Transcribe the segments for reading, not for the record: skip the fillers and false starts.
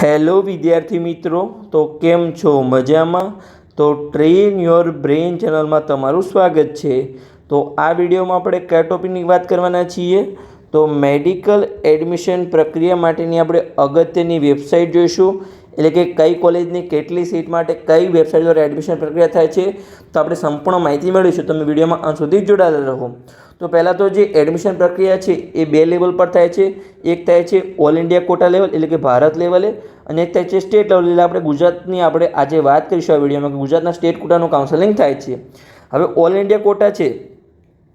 Hello વિદ્યાર્થી મિત્રો, તો કેમ છો? મજામાં? તો ટ્રેન યોર બ્રેન ચેનલમાં તમારું સ્વાગત છે. તો આ વિડીયોમાં આપણે કયા ટોપિકની વાત કરવાના છીએ? તો મેડિકલ એડમિશન પ્રક્રિયા માટેની આપણે અગત્યની વેબસાઇટ જોઈશું, એટલે કે કઈ કોલેજની કેટલી સીટ માટે કઈ વેબસાઇટ દ્વારા એડમિશન પ્રક્રિયા થાય છે. તો આપણે સંપૂર્ણ માહિતી મેળવીશું. તમે વિડીયોમાં અંત સુધી જોડાયેલા રહો. તો પહેલાં તો જે એડમિશન પ્રક્રિયા છે એ બે લેવલ પર થાય છે. એક થાય છે ઓલ ઇન્ડિયા કોટા લેવલ, એટલે કે ભારત લેવલે, અને એક થાય છે સ્ટેટ લેવલ, એટલે આપણે ગુજરાતની આપણે આજે વાત કરીશું આ વિડીયોમાં કે ગુજરાતના સ્ટેટ કોટાનું કાઉન્સેલિંગ થાય છે. હવે ઓલ ઇન્ડિયા કોટા છે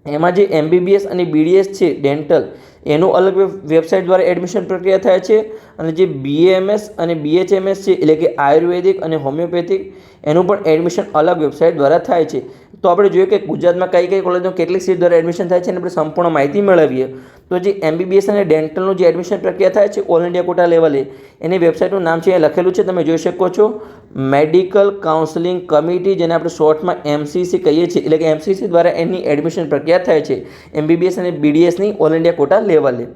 એમાં જે MBBS અને BDS છે ડેન્ટલ, એનું અલગ વેબસાઇટ દ્વારા એડમિશન પ્રક્રિયા થાય છે. અને જે BAMS અને BHMS છે એટલે કે આયુર્વેદિક અને હોમિયોપેથિક, એનું પણ એડમિશન અલગ વેબસાઇટ દ્વારા થાય છે. તો આપણે જોઈએ કે ગુજરાતમાં કઈ કઈ કોલેજમાં કેટલી સીટ દ્વારા એડમિશન થાય છે અને આપણે સંપૂર્ણ માહિતી મેળવીએ. તો જે MBBS અને ડેન્ટલનું જે એડમિશન પ્રક્રિયા થાય છે ઓલ ઇન્ડિયા કોટા લેવલે, એની વેબસાઇટનું નામ છે અહીંયા લખેલું છે, તમે જોઈ શકો છો, મેડિકલ કાઉન્સેલિંગ કમિટી, જેને આપણે શોર્ટમાં MCC કહીએ છીએ. એટલે કે MCC દ્વારા એની એડમિશન પ્રક્રિયા થાય છે MBBS અને BDSની ઓલ ઇન્ડિયા કોટા લેવલે.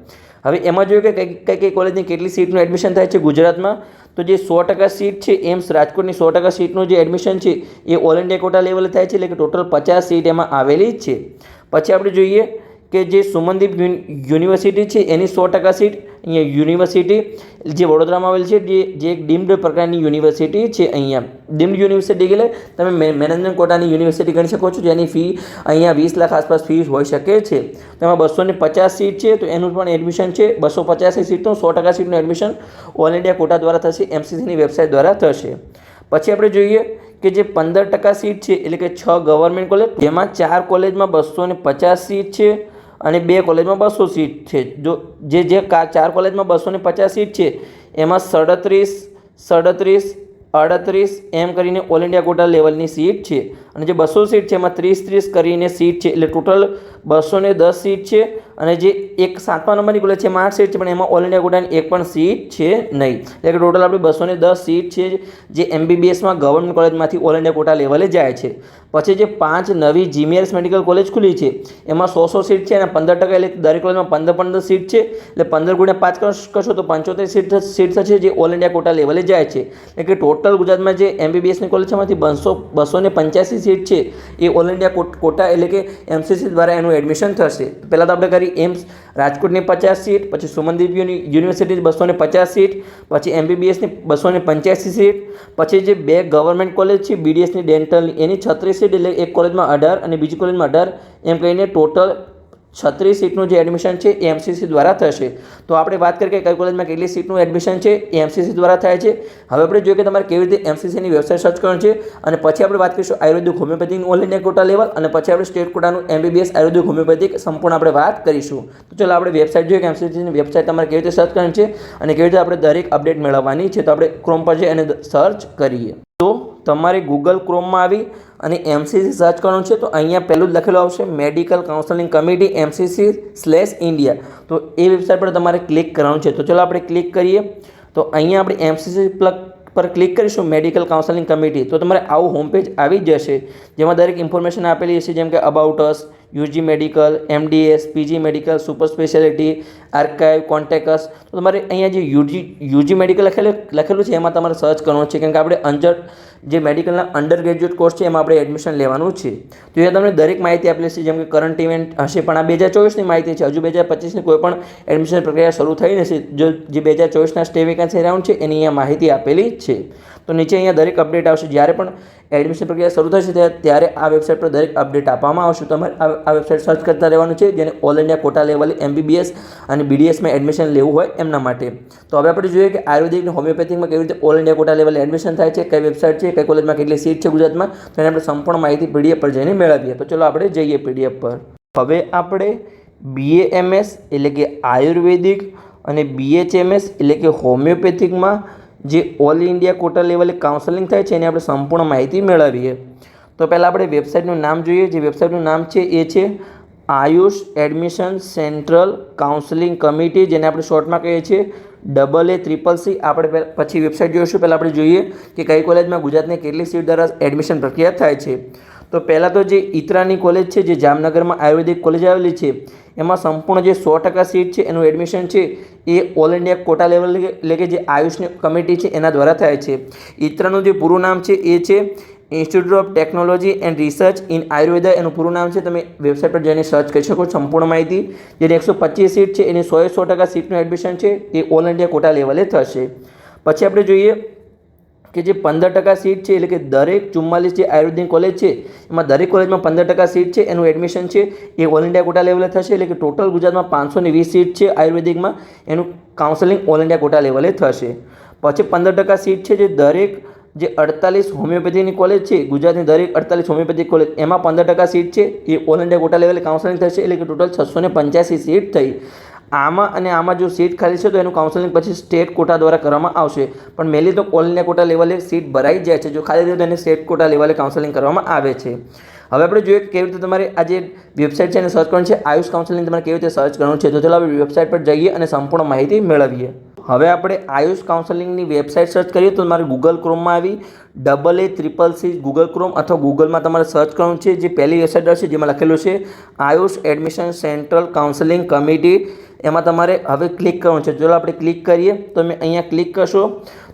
હવે એમાં જોઈએ કે કઈ કઈ કોલેજની કેટલી સીટનું એડમિશન થાય છે ગુજરાતમાં. તો જે 100% સીટ છે એમ્સ રાજકોટની 100% સીટનું જે એડમિશન છે એ ઓલ ઇન્ડિયા કોટા લેવલે થાય છે, એટલે કે ટોટલ 50 સીટ એમાં આવેલી જ છે. પછી આપણે જોઈએ કે જે સુમનદીપ યુનિવર્સિટી છે એની 100% સીટ અહીંયા યુનિવર્સિટી જે વડોદરામાં આવેલી છે, જે એક ડીમ્ડ પ્રકારની યુનિવર્સિટી છે. અહીંયા ડીમ્ડ યુનિવર્સિટી એટલે તમે મેનેજમેન્ટ કોટાની યુનિવર્સિટી ગણી શકો છો, જેની ફી અહીંયા 20 લાખ આસપાસ ફી હોઈ શકે છે. તેમાં 250 સીટ છે, તો એનું પણ એડમિશન છે 250 સીટનું 100% સીટનું એડમિશન ઓલ ઇન્ડિયા કોટા દ્વારા થશે, MCCની વેબસાઇટ દ્વારા થશે. પછી આપણે જોઈએ કે જે 15% સીટ છે એટલે કે 6 ગવર્મેન્ટ કોલેજ, જેમાં 4 કોલેજમાં 250 સીટ છે અને 2 કોલેજમાં 200 સીટ છે. જે 4 કોલેજમાં 250 સીટ છે એમાં 37, 38 એમ કરીને ઓલ ઇન્ડિયા કોટા લેવલની સીટ છે. અને જે 200 સીટ છે એમાં 30 કરીને સીટ છે, એટલે ટોટલ 210 સીટ છે. અને જે એક 7મા નંબરની કોલેજ છે એમાં 8 સીટ છે, પણ એમાં ઓલ ઇન્ડિયા કોટાની એક પણ સીટ છે નહીં. એટલે કે ટોટલ આપણી 210 સીટ છે જે MBBSમાં ગવર્મેન્ટ કોલેજમાંથી ઓલ ઇન્ડિયા કોટા લેવલે જાય છે. પછી જે 5 નવી GMS મેડિકલ કોલેજ ખુલી છે એમાં 100 સીટ છે અને 15%, એટલે દરેક કોલેજમાં 15 સીટ છે, એટલે 15 × 5 કરશો તો 75 સીટ થશે જે ઓલ ઇન્ડિયા કોટા લેવલે જાય છે. એટલે કે ટોટલ ગુજરાતમાં જે MBBSની કોલેજ છે એમાંથી 285 સીટ છે એ ઓલ ઇન્ડિયા કોટા એટલે કે MCC દ્વારા એનું એડમિશન થશે. પહેલાં તો આપણે કરી એમ્સ રાજકોટની 50 સીટ, પછી સુમનદીપ યુનિવર્સિટી 250 સીટ, પછી MBBSની 285 સીટ, પછી જે 2 ગવર્મેન્ટ કોલેજ છે BDSની ડેન્ટલની એની 36 સીટ, એટલે એક કોલેજમાં 18 અને બીજી કોલેજમાં 18, એમ કહીને ટોટલ 36 સીટનું જે એડમિશન છે એ MCC દ્વારા થશે. તો આપણે વાત કરીએ કે કઈ કોલેજમાં કેટલી સીટનું એડમિશન છે એ MCC દ્વારા થાય છે. હવે આપણે જોઈએ કે તમારે કેવી રીતે MCCની વેબસાઇટ સર્ચ કરવાની છે, અને પછી આપણે વાત કરીશું ayurvedic homeopathic all India quota level, અને પછી આપણે સ્ટેટ કોટાનું MBBS આયુર્વેદિક હોમિયોપેથિક સંપૂર્ણ આપણે વાત કરીશું. તો ચાલો આપણે વેબસાઇટ જોઈએ કે MCCની વેબસાઇટ તમારે કેવી રીતે સર્ચ કરવાની છે અને કેવી રીતે આપણે દરેક અપડેટ મેળવવાની છે. તો આપણે ક્રોમ પર જઈ અને સર્ચ કરીએ. તો તમારે ગૂગલ ક્રોમમાં આવી અને MCC સર્ચ કરવાનું છે. તો અહીંયા પહેલું જ લખેલું આવશે મેડિકલ કાઉન્સેલિંગ કમિટી MCC/India. તો એ વેબસાઇટ પર તમારે ક્લિક કરવાનું છે. તો ચલો આપણે ક્લિક કરીએ. તો અહીંયા આપણે MCC પર ક્લિક કરીશું મેડિકલ કાઉન્સેલિંગ કમિટી. તો તમારે આવું હોમ પેજ આવી જશે, જેમાં દરેક ઇન્ફોર્મેશન આપેલી હશે, જેમ કે about us, UG medical, MDS, PG medical, super speciality, archive, contact. તો તમારે અહીંયા જે UG મેડિકલ લખેલું છે એમાં તમારે સર્ચ કરવાનું છે, કેમ કે આપણે જે મેડિકલના અંડર ગ્રેજ્યુએટ કોર્સ છે એમાં આપણે એડમિશન લેવાનું છે. તો એ તમને દરેક માહિતી આપેલી છે, જેમ કે કરંટ ઇવેન્ટ હશે, પણ આ 2024ની માહિતી છે, હજુ 2025ની કોઈ પણ એડમિશન પ્રક્રિયા શરૂ થઈ નથી. જે 2024ના સ્ટે વેકેન્સી રાઉન્ડ છે એની અહીંયા માહિતી આપેલી છે. તો નીચે અહીંયા દરેક અપડેટ આવશે, જ્યારે પણ એડમિશન પ્રક્રિયા શરૂ થશે ત્યારે આ વેબસાઇટ પર દરેક અપડેટ આપવામાં આવશે. તમારે આ વેબસાઇટ સર્ચ કરતા રહેવાનું છે, જેને ઓલ ઇન્ડિયા કોટા લેવલે MBBS અને BDSમાં એડમિશન લેવું હોય એમના માટે. તો હવે આપણે જોઈએ કે આયુર્વેદિક અને હોમિયોપેથિકમાં કેવી રીતે ઓલ ઇન્ડિયા કોટા લેવલે એડમિશન થાય છે, કઈ વેબસાઇટ છે, કઈ કોલેજમાં કેટલી સીટ છે ગુજરાતમાં, તો એને આપણે સંપૂર્ણ માહિતી PDF પર જઈને મેળવીએ. તો ચલો આપણે જઈએ PDF પર. હવે આપણે BAMS એટલે કે આયુર્વેદિક અને BHMS એટલે કે હોમિયોપેથિકમાં જે ઓલ ઇન્ડિયા કોટા લેવલે કાઉન્સેલિંગ થાય છે એની આપણે સંપૂર્ણ માહિતી મેળવીએ. તો પહેલાં આપણે વેબસાઇટનું નામ જોઈએ. જે વેબસાઇટનું નામ છે એ છે Ayush admission central counselling committee, જેને આપણે શોર્ટમાં કહીએ છીએ AACCC. આપણે પછી વેબસાઇટ જોઈશું. પહેલાં આપણે જોઈએ કે કઈ કોલેજમાં ગુજરાતની કેટલી સીટ દ્વારા એડમિશન પ્રક્રિયા થાય છે. તો પહેલાં તો જે ઈતરાની કોલેજ છે, જે જામનગરમાં આયુર્વેદિક કોલેજ આવેલી છે, એમાં સંપૂર્ણ જે 100% સીટ છે એનું એડમિશન છે એ ઓલ ઇન્ડિયા કોટા લેવલ એટલે કે જે આયુષની કમિટી છે એના દ્વારા થાય છે. ઈતરાનું જે પૂરું નામ છે એ છે institute of technology and research in Ayurveda. એનું પૂરું નામ છે. તમે વેબસાઇટ પર જઈને સર્ચ કરી શકો સંપૂર્ણ માહિતી. જેની 125 સીટ છે એની 100% સીટનું એડમિશન છે એ ઓલ ઇન્ડિયા કોટા લેવલે થશે. પછી આપણે જોઈએ કે જે 15% સીટ છે, એટલે કે દરેક 44 જે આયુર્વેદિક કોલેજ છે એમાં દરેક કોલેજમાં 15% સીટ છે એનું એડમિશન છે એ ઓલ ઇન્ડિયા કોટા લેવલે થશે. એટલે કે ટોટલ ગુજરાતમાં 520 સીટ છે આયુર્વેદિકમાં, એનું કાઉન્સેલિંગ ઓલ ઇન્ડિયા કોટા લેવલે થશે. પછી 15% સીટ છે જે દરેક જે 48 હોમિયોપેથીની કોલેજ છે, ગુજરાતની દરેક 48 હોમિયોપેથિક કોલેજ, એમાં 15% સીટ છે એ ઓલ ઇન્ડિયા કોટા લેવલે કાઉન્સેલિંગ થશે. એટલે કે ટોટલ 685 સીટ થઈ. આમાં જો સીટ ખાલી છે તો એનું કાઉન્સેલિંગ પછી સ્ટેટ કોટા દ્વારા કરવામાં આવશે. પણ મેનલી તો ઓલ ઇન્ડિયા કોટા લેવલે સીટ ભરાઈ જાય છે. જો ખાલી રહે તો એને સ્ટેટ કોટા લેવલે કાઉન્સેલિંગ કરવામાં આવે છે. હવે આપણે જોઈએ કે કેવી રીતે તમારે આ જે વેબસાઇટ છે એને સર્ચ કરવાનું છે, આયુષ કાઉન્સેલિંગ તમારે કેવી રીતે સર્ચ કરવાનું છે. તો ચાલો આપણે વેબસાઇટ પર જઈએ અને સંપૂર્ણ માહિતી મેળવીએ. હવે આપણે આયુષ કાઉન્સેલિંગની વેબસાઇટ સર્ચ કરીએ તો તમારે ગૂગલ ક્રોમમાં આવી AACCC ગૂગલ ક્રોમ અથવા ગૂગલમાં તમારે સર્ચ કરવાનું છે. જે પહેલી વેબસાઇટ હશે જેમાં લખેલું છે Ayush admission central counselling committee, એમાં તમારે હવે ક્લિક કરવાનું છે. જો આપણે ક્લિક કરીએ તો તમે અહીંયા ક્લિક કરશો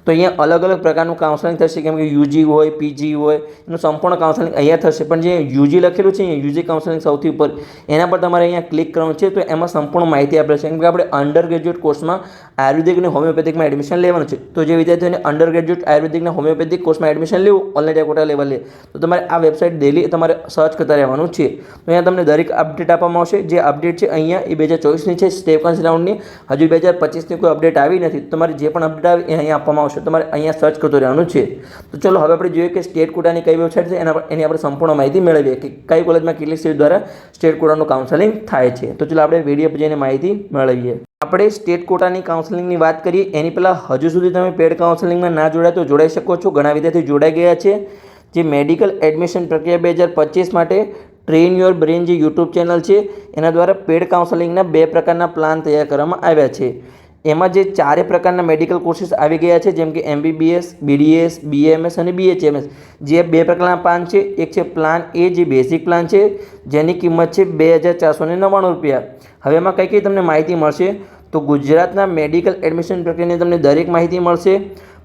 તો અહીંયા અલગ અલગ પ્રકારનું કાઉન્સેલિંગ થશે. કેમ કે યુજી હોય, પીજી હોય, એનું સંપૂર્ણ કાઉન્સેલિંગ અહીંયા થશે. પણ જે યુજી લખેલું છે અહીંયા યુજી કાઉન્સેલિંગ સૌથી ઉપર, એના પર તમારે અહીંયા ક્લિક કરવાનું છે. તો એમાં સંપૂર્ણ માહિતી આપે છે. કેમ કે આપણે અંડર ગ્રેજ્યુએટ કોર્સમાં આયુર્વેદિક અને હોમિયોપેથિકમાં એડમિશન લેવાનું છે. તો જે વિદ્યાર્થીઓને અંડર ગ્રેજ્યુએટ આયુર્વેદિક અને હોમિયોપેથિક કોર્સમાં એડમિશન લેવું ઓલ ઇન્ડિયા કોટા લેવલે, તો તમારે આ વેબસાઇટ ડેલી તમારે સર્ચ કરતા રહેવાનું છે. તો અહીંયા તમને દરેક અપડેટ આપવામાં આવશે. જે અપડેટ છે અહીંયા એ 2024ની છે, સ્ટેપ રાઉન્ડની. હજુ 2025ની કોઈ અપડેટ આવી નથી. તમારે જે પણ અપડેટ આવે એ અહીંયા આપવામાં આવશે. તમારે અહીંયા સર્ચ કરતો રહેવાનું છે. તો ચલો હવે આપણે જોઈએ કે સ્ટેટ કોટાની કઈ વેબસાઇટ છે એની આપણે સંપૂર્ણ માહિતી મેળવીએ કે કઈ કોલેજમાં કેટલી સીટ દ્વારા સ્ટેટ કોટાનું કાઉન્સેલિંગ થાય છે. તો ચલો આપણે વિડીયો પર જઈને માહિતી મેળવીએ. આપણે સ્ટેટ કોટાની કાઉન્સેલિંગની વાત કરીએ એની પહેલાં હજુ સુધી તમે પેડ કાઉન્સેલિંગમાં ના જોડાય તો જોડાઈ શકો છો. ઘણા વિદ્યાર્થીઓ જોડાઈ ગયા છે. જે મેડિકલ એડમિશન પ્રક્રિયા 2025 માટે ટ્રેન યોર બ્રેન જે યુટ્યુબ ચેનલ છે એના દ્વારા પેડ કાઉન્સેલિંગના 2 પ્રકારના પ્લાન તૈયાર કરવામાં આવ્યા છે. એમાં જે 4 પ્રકારના મેડિકલ કોર્સીસ આવી ગયા છે, જેમ કે MBBS, BDS, BAMS અને BHMS. જે 2 પ્રકારના પ્લાન છે, એક છે પ્લાન એ જે બેઝિક પ્લાન છે જેની કિંમત છે ₹2499. હવે એમાં કઈ તમને માહિતી મળશે તો ગુજરાતના મેડિકલ એડમિશન પ્રક્રિયાની તમને દરેક માહિતી મળશે.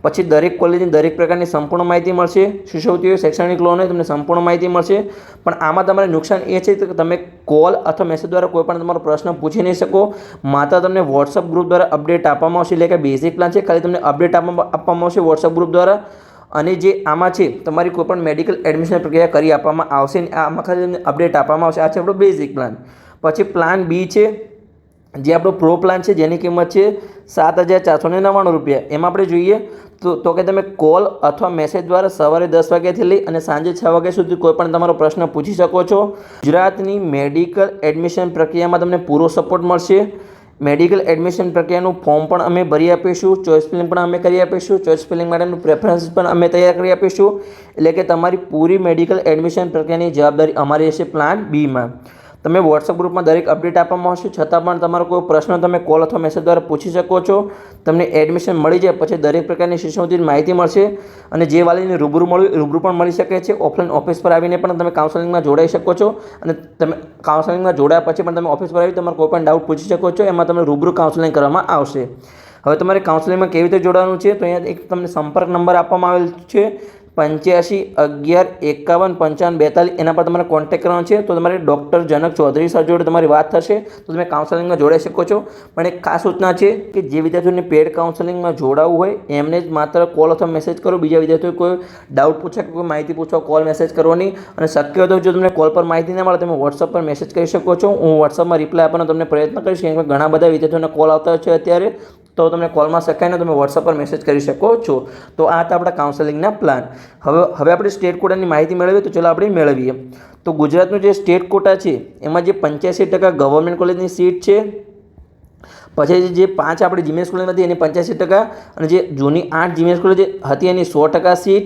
પછી દરેક કોલેજની દરેક પ્રકારની સંપૂર્ણ માહિતી મળશે. શિષ્યવૃત્તિઓ, શૈક્ષણિક લોન તમને સંપૂર્ણ માહિતી મળશે. પણ આમાં તમારે નુકસાન એ છે કે તમે કોલ અથવા મેસેજ દ્વારા કોઈ પણ તમારો પ્રશ્ન પૂછી નહીં શકો. માત્ર તમને વોટ્સઅપ ગ્રુપ દ્વારા અપડેટ આપવામાં આવશે. એટલે કે બેઝિક પ્લાન છે, ખાલી તમને અપડેટ આપવામાં આવશે વોટ્સઅપ ગ્રુપ દ્વારા. અને જે આમાં છે તમારી કોઈ પણ મેડિકલ એડમિશન પ્રક્રિયા કરી આપવામાં આવશે ને આમાં ખાલી તમને અપડેટ આપવામાં આવશે. આ છે આપણો બેઝિક પ્લાન. પછી પ્લાન બી છે જે આપણો પ્રો પ્લાન છે જેની કિંમત છે ₹7499. એમાં આપણે જોઈએ તો કે તમે કોલ અથવા મેસેજ દ્વારા સવારે 10 વાગ્યાથી લઈ અને સાંજે 6 વાગ્યા સુધી કોઈ પણ તમારો પ્રશ્ન પૂછી શકો છો. ગુજરાતની મેડિકલ એડમિશન પ્રક્રિયામાં તમને પૂરો સપોર્ટ મળશે. મેડિકલ એડમિશન પ્રક્રિયાનું ફોર્મ પણ અમે ભરી આપીશું. ચોઇસ ફિલિંગ પણ અમે કરી આપીશું. ચોઇસ ફિલિંગ માટેનું પ્રેફરન્સ પણ અમે તૈયાર કરી આપીશું. એટલે કે તમારી પૂરી મેડિકલ એડમિશન પ્રક્રિયાની જવાબદારી અમારી હશે પ્લાન બીમાં. તમે વોટ્સઅપ ગ્રુપમાં દરેક અપડેટ આપવામાં આવશે. છતાં પણ તમારો કોઈ પ્રશ્ન તમે કોલ અથવા મેસેજ દ્વારા પૂછી શકો છો. તમને એડમિશન મળી જાય પછી દરેક પ્રકારની શિષ્યવૃત્તિની માહિતી મળશે. અને જે વાલીને રૂબરૂ પણ મળી શકે છે. ઓફલાઈન ઓફિસ પર આવીને પણ તમે કાઉન્સેલિંગમાં જોડાઈ શકો છો. અને તમે કાઉન્સેલિંગમાં જોડાયા પછી પણ તમે ઓફિસ પર આવી તમારે કોઈ પણ ડાઉટ પૂછી શકો છો. એમાં તમને રૂબરૂ કાઉન્સેલિંગ કરવામાં આવશે. હવે તમારે કાઉન્સેલિંગમાં કેવી રીતે જોડાવાનું છે તો અહીંયા એક તમને સંપર્ક નંબર આપવામાં આવેલ છે 8511515542. એના પર તમારે કોન્ટેક્ટ કરવાનો છે. તો તમારે ડૉક્ટર જનક ચૌધરી સર જોડે તમારી વાત થશે તો તમે કાઉન્સેલિંગમાં જોડાઈ શકો છો. પણ એક ખાસ સૂચના છે કે જે વિદ્યાર્થીઓને પેડ કાઉન્સેલિંગમાં જોડાવવું હોય એમને જ માત્ર કોલ અથવા મેસેજ કરો. બીજા વિદ્યાર્થીઓ કોઈ ડાઉટ પૂછે કે કોઈ માહિતી પૂછવા કોલ મેસેજ કરવાની. અને શક્ય હોય તો જો તમને કોલ પર માહિતી ના મળે તમે વોટ્સઅપ પર મેસેજ કરી શકો છો. હું વોટ્સઅપમાં રિપ્લાય આપવાનો તમને પ્રયત્ન કરીશ. કેમ કે ઘણા બધા વિદ્યાર્થીઓને કોલ આવતા હોય છે અત્યારે. તો તમને કોલમાં શકાય ને તમે વોટ્સઅપ પર મેસેજ કરી શકો છો. તો આ હતા આપણા કાઉન્સેલિંગના પ્લાન. હવે આપણે સ્ટેટ કોટાની માહિતી મેળવીએ તો ચલો આપણે મેળવીએ. તો ગુજરાતનું જે સ્ટેટ કોટા છે એમાં જે 85% ગવર્મેન્ટ કોલેજની સીટ છે. પછી જે 5 આપણે જીએમએસ કોલેજ હતી એની 85% અને જે જૂની 8 જીએમએસ કોલેજ હતી એની 100% સીટ.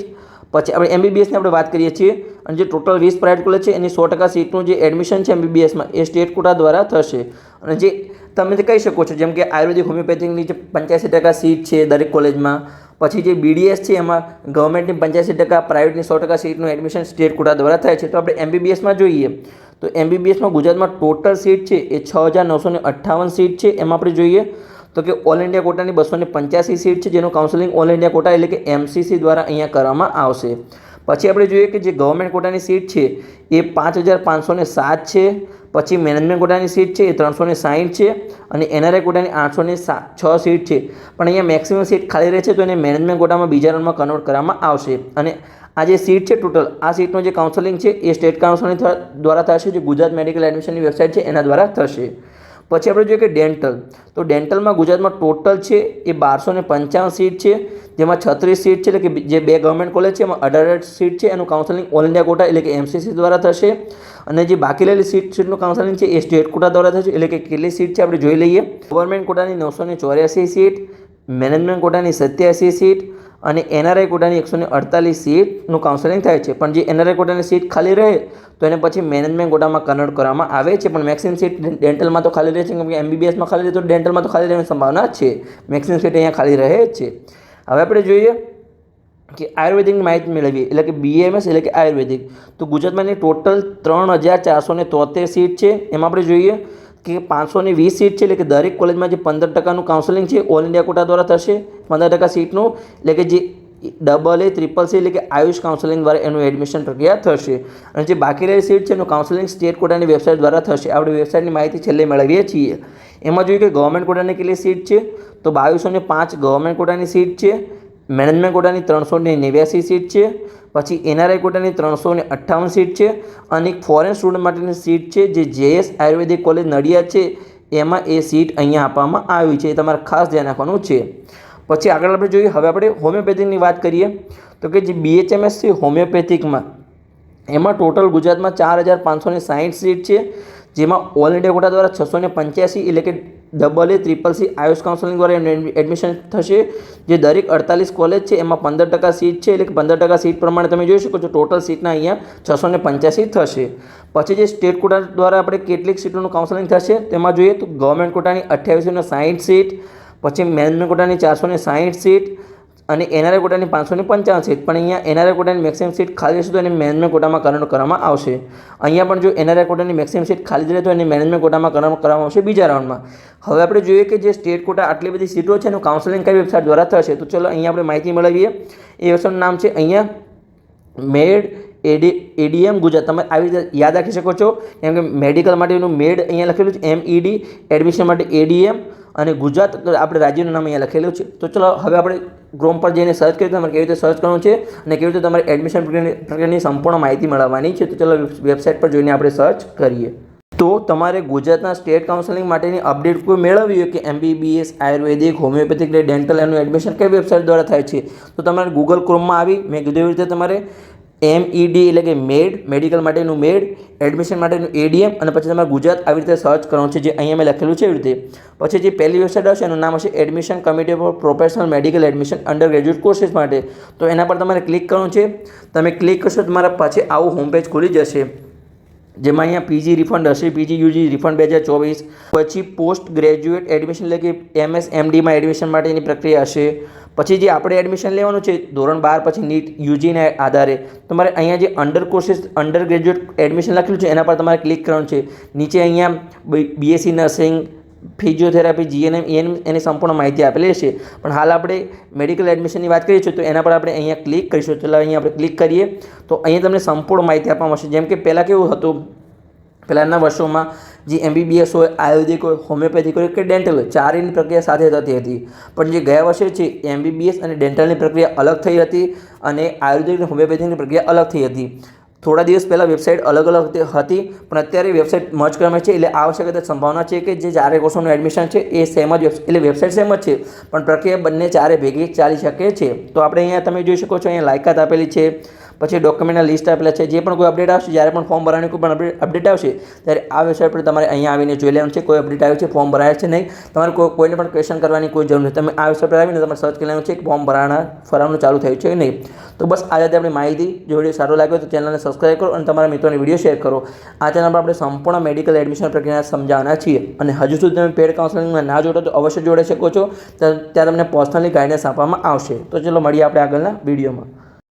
પછી આપણે MBBSની આપણે વાત કરીએ છીએ અને જે ટોટલ 20 પ્રાઇવેટ કોલેજ છે એની 100% સીટનું જે એડમિશન છે MBBSમાં એ સ્ટેટ કોટા દ્વારા થશે. અને જે તમે કહી શકો છો જેમ કે આયુર્વેદિક હોમિયોપેથિકની જે 85% સીટ છે દરેક કોલેજમાં, પછી જે BDS છે એમાં ગવર્મેન્ટની 85%, પ્રાઇવેટની 100% સીટનું એડમિશન સ્ટેટ કોટા દ્વારા થાય છે. તો આપણે MBBSમાં જોઈએ તો MBBSમાં ગુજરાતમાં ટોટલ સીટ છે એ 6958 સીટ છે. એમાં આપણે જોઈએ તો કે ઓલ ઇન્ડિયા કોટાની 285 સીટ છે, જેનું કાઉન્સેલિંગ ઓલ ઇન્ડિયા કોટા એટલે કે MCC દ્વારા અહીંયા કરવામાં આવશે. પછી આપણે જોઈએ કે જે ગવર્મેન્ટ કોટાની સીટ છે એ 5507 છે. પછી મેનેજમેન્ટ કોટાની સીટ છે એ 360 છે અને NRI કોટાની 806 સીટ છે. પણ અહીંયા મેક્સિમમ સીટ ખાલી રહે છે, તો એને મેનેજમેન્ટ કોટામાં બીજા રાઉન્ડમાં કન્વર્ટ કરવામાં આવશે. અને આ જે સીટ છે ટોટલ, આ સીટનું જે કાઉન્સેલિંગ છે એ સ્ટેટ કાઉન્સિલ દ્વારા થશે, જે ગુજરાત મેડિકલ એડમિશનની વેબસાઇટ છે એના દ્વારા થશે. પછી આપણે જોઈએ કે ડેન્ટલ, તો ડેન્ટલમાં ગુજરાતમાં ટોટલ છે એ 1255 સીટ છે, જેમાં 36 સીટ છે એટલે કે જે 2 ગવર્મેન્ટ કોલેજ છે એમાં 18 સીટ છે. એનું કાઉન્સેલિંગ ઓલ ઇન્ડિયા કોટા એટલે કે MCC દ્વારા થશે. અને જે બાકી રહેલી સીટનું કાઉન્સેલિંગ છે એ સ્ટેટ કોટા દ્વારા થશે. એટલે કે કેટલી સીટ છે આપણે જોઈ લઈએ. ગવર્મેન્ટ કોટાની 984 સીટ, મેનેજમેન્ટ કોટાની 87 સીટ અને NRI કોટાની 148 સીટનું કાઉન્સેલિંગ થાય છે. પણ જે NRI કોટાની સીટ ખાલી રહે તો એને પછી મેનેજમેન્ટ કોટામાં કન્વર્ટ કરવામાં આવે છે. પણ મેક્સિમમ સીટ ડેન્ટલમાં તો ખાલી રહે છે, કેમ કે MBBSમાં ખાલી રહે તો ડેન્ટલમાં તો ખાલી રહેવાની સંભાવના છે. મેક્સિમમ સીટ અહીંયા ખાલી રહે જ છે. હવે આપણે જોઈએ કે આયુર્વેદિકની માહિતી મેળવીએ, એટલે કે BAMS એટલે કે આયુર્વેદિક. તો ગુજરાતમાંની ટોટલ 3473 સીટ છે. એમાં આપણે જોઈએ કે 520 સીટ છે, એટલે કે દરેક કોલેજમાં જે 15%નું કાઉન્સેલિંગ છે ઓલ ઇન્ડિયા કોટા દ્વારા થશે. 15% સીટનું એટલે કે જે AA, CCC એટલે કે આયુષ કાઉન્સેલિંગ દ્વારા એનું એડમિશન પ્રક્રિયા થશે. અને જે બાકી રહેલી સીટ છે એનું કાઉન્સેલિંગ સ્ટેટ કોટાની વેબસાઇટ દ્વારા થશે. આપણે વેબસાઇટની માહિતી છેલ્લે મેળવીએ છીએ. એમાં જોઈએ કે ગવર્મેન્ટ કોટાની કેટલી સીટ છે, તો 2205 ગવર્મેન્ટ કોટાની સીટ છે. મેનેજમેન્ટ કોટાની 389 સીટ છે. પછી NRI કોટાની 358 સીટ છે. અને એક ફોરેન સ્ટુડન્ટ માટેની સીટ છે જે JS આયુર્વેદિક કોલેજ નડિયાદ છે, એમાં એ સીટ અહીંયા આપવામાં આવી છે. એ તમારે ખાસ ધ્યાન રાખવાનું છે. પછી આગળ આપણે જોઈએ, હવે આપણે હોમિયોપેથિકની વાત કરીએ તો કે જે BHMS છે હોમિયોપેથિકમાં, એમાં ટોટલ ગુજરાતમાં 4560 સીટ છે, જેમાં ઓલ ઇન્ડિયા કોટા દ્વારા 685 એટલે કે AA, CCC આયુષ કાઉન્સેલિંગ દ્વારા એડમિશન થશે. જે દરેક 48 કોલેજ છે એમાં 15% સીટ છે, એટલે કે 15% સીટ પ્રમાણે તમે જોઈ શકો છો ટોટલ સીટના અહીંયા 685 થશે. પછી જે સ્ટેટ કોટા દ્વારા આપણે કેટલીક સીટોનું કાઉન્સેલિંગ થશે તેમાં જોઈએ તો ગવર્મેન્ટ કોટાની 2860 સીટ, પછી મેનેજમેન્ટ કોટાની 460 સીટ અને NRI કોટાની 555 સીટ. પણ અહીંયા NRI કોટાની મેક્સિમમ સીટ ખાલી રહેશે તો એને મેનેજમેન્ટ કોટામાં કન્વર્ટ કરવામાં આવશે. અહીંયા પણ જો NRI કોટાની મેક્સિમમ સીટ ખાલી રહે તો એને મેનેજમેન્ટ કોટામાં કન્વર્ટ કરવામાં આવશે બીજા રાઉન્ડમાં. હવે આપણે જોઈએ કે જે સ્ટેટ કોટા આટલી બધી સીટો છે એનું કાઉન્સેલિંગ કઈ વેબસાઇટ દ્વારા થશે. તો ચલો અહીંયા આપણે માહિતી મેળવીએ. એ વેબસાઇટનું નામ છે અહીંયા મેડ ADM ગુજરાત. તમે આવી રીતે યાદ રાખી શકો છો, કેમ કે મેડિકલ માટેનું મેડ અહીંયા લખેલું છે MED, એડમિશન માટે ADM અને ગુજરાત આપણે રાજ્યનું નામ અહીંયા લખેલું છે. તો ચલો હવે આપણે ક્રોમ પર જઈને સર્ચ કરીએ તમારે કેવી રીતે સર્ચ કરવાનું છે અને કેવી રીતે તમારે એડમિશન પ્રક્રિયાની સંપૂર્ણ માહિતી મેળવવાની છે. તો ચલો વેબસાઇટ પર જોઈને આપણે સર્ચ કરીએ. તો તમારે ગુજરાતના સ્ટેટ કાઉન્સેલિંગ માટેની અપડેટ કોઈ મેળવવી હોય કે MBBS, આયુર્વેદિક, હોમિયોપેથિક, ડેન્ટલ એનું એડમિશન કઈ વેબસાઇટ દ્વારા થાય છે, તો તમારે ગૂગલ ક્રોમમાં આવી મેં કીધું એવી રીતે તમારે MED એટલે કે મેડ, મેડિકલ માટેનું મેડ, એડમિશન માટેનું ADM અને પછી તમારે ગુજરાત આવી રીતે સર્ચ કરવાનું છે, જે અહીંયા મેં લખેલું છે એવી રીતે. પછી જે પહેલી વેબસાઇટ આવશે એનું નામ હશે admission committee four professional medical admission under graduate courses માટે. તો એના પર તમારે ક્લિક કરવાનું છે. તમે ક્લિક કરશો તમારા પાછળ આવું હોમ પેજ ખુલી જશે, જેમાં અહીંયા PG રિફંડ હશે, PG UG રિફંડ 2024. પછી પોસ્ટ ગ્રેજ્યુએટ એડમિશન એટલે કે MS MDમાં એડમિશન માટેની પ્રક્રિયા હશે. પછી જે આપણે એડમિશન લેવાનું છે ધોરણ 12 પછી નીટ UGના આધારે તમારે અહીંયા જે under courses under graduate admission લખેલું છે એના પર તમારે ક્લિક કરવાનું છે. નીચે અહીંયા BSc nursing, physiotherapy, GNM, ENM એની સંપૂર્ણ માહિતી આપેલી છે. પણ હાલ આપણે મેડિકલ એડમિશનની વાત કરીએ છીએ તો એના પર આપણે અહીંયા ક્લિક કરીશું. ચાલો અહીંયા આપણે ક્લિક કરીએ તો અહીંયા તમને સંપૂર્ણ માહિતી આપવામાં આવશે. જેમ કે પહેલાં કેવું હતું, પહેલાંના વર્ષોમાં જે MBBS હોય, આયુર્વેદિક હોય, હોમિયોપેથિક હોય કે ડેન્ટલ હોય, ચારેયની પ્રક્રિયા સાથે થતી હતી. પણ જે ગયા વર્ષે છે MBBS અને ડેન્ટલની પ્રક્રિયા અલગ થઈ હતી અને આયુર્વેદિક અને હોમિયોપેથિકની પ્રક્રિયા અલગ થઈ હતી. થોડા દિવસ પહેલાં વેબસાઇટ અલગ અલગ હતી, પણ અત્યારે વેબસાઇટ મર્જ કરવામાં છે. એટલે આ વખતે સંભાવના છે કે જે ચારે કોર્સોનું એડમિશન છે એ સેમ જ એટલે વેબસાઇટ સેમ જ છે, પણ પ્રક્રિયા બંને ચારે ભેગી ચાલી શકે છે. તો આપણે અહીંયા તમે જોઈ શકો છો અહીંયા લાયકાત આપેલી છે, પછી ડોક્યુમેન્ટના લિસ્ટ આપેલા છે. જે પણ કોઈ અપડેટ આવશે, જ્યારે પણ ફોર્મ ભરવાની કોઈ પણ અપડેટ આવશે ત્યારે આ વેબસાઇટ પર તમારે અહીંયા આવીને જોઈ લેવાનું છે કોઈ અપડેટ આવ્યું છે, ફોર્મ ભરાય છે નહીં. તમારે કોઈને પણ ક્વેશ્ચન કરવાની કોઈ જરૂર નથી. તમે આ વેબસાઇટ પર આવીને તમારે સર્ચ કરી લેવાનું છે કે ફોર્મ ભરવાનું ચાલુ થયું છે કે નહીં. તો બસ આ રીતે આપણી માહિતી. જો વિડીયો સારો લાગ્યો તો ચેનલને સબસ્ક્રાઈબ કરો અને તમારા મિત્રોને વિડીયો શેર કરો. આ ચેનલ પર આપણે સંપૂર્ણ મેડિકલ એડમિશન પ્રક્રિયા સમજાવવાના છીએ. અને હજુ સુધી તમે પેડ કાઉન્સેલિંગમાં ના જોડો તો અવશ્ય જોડાઈ શકો છો. ત્યાં તમને પર્સનલી ગાઈડન્સ આપવામાં આવશે. તો ચલો મળીએ આપણે આગળના વિડીયોમાં.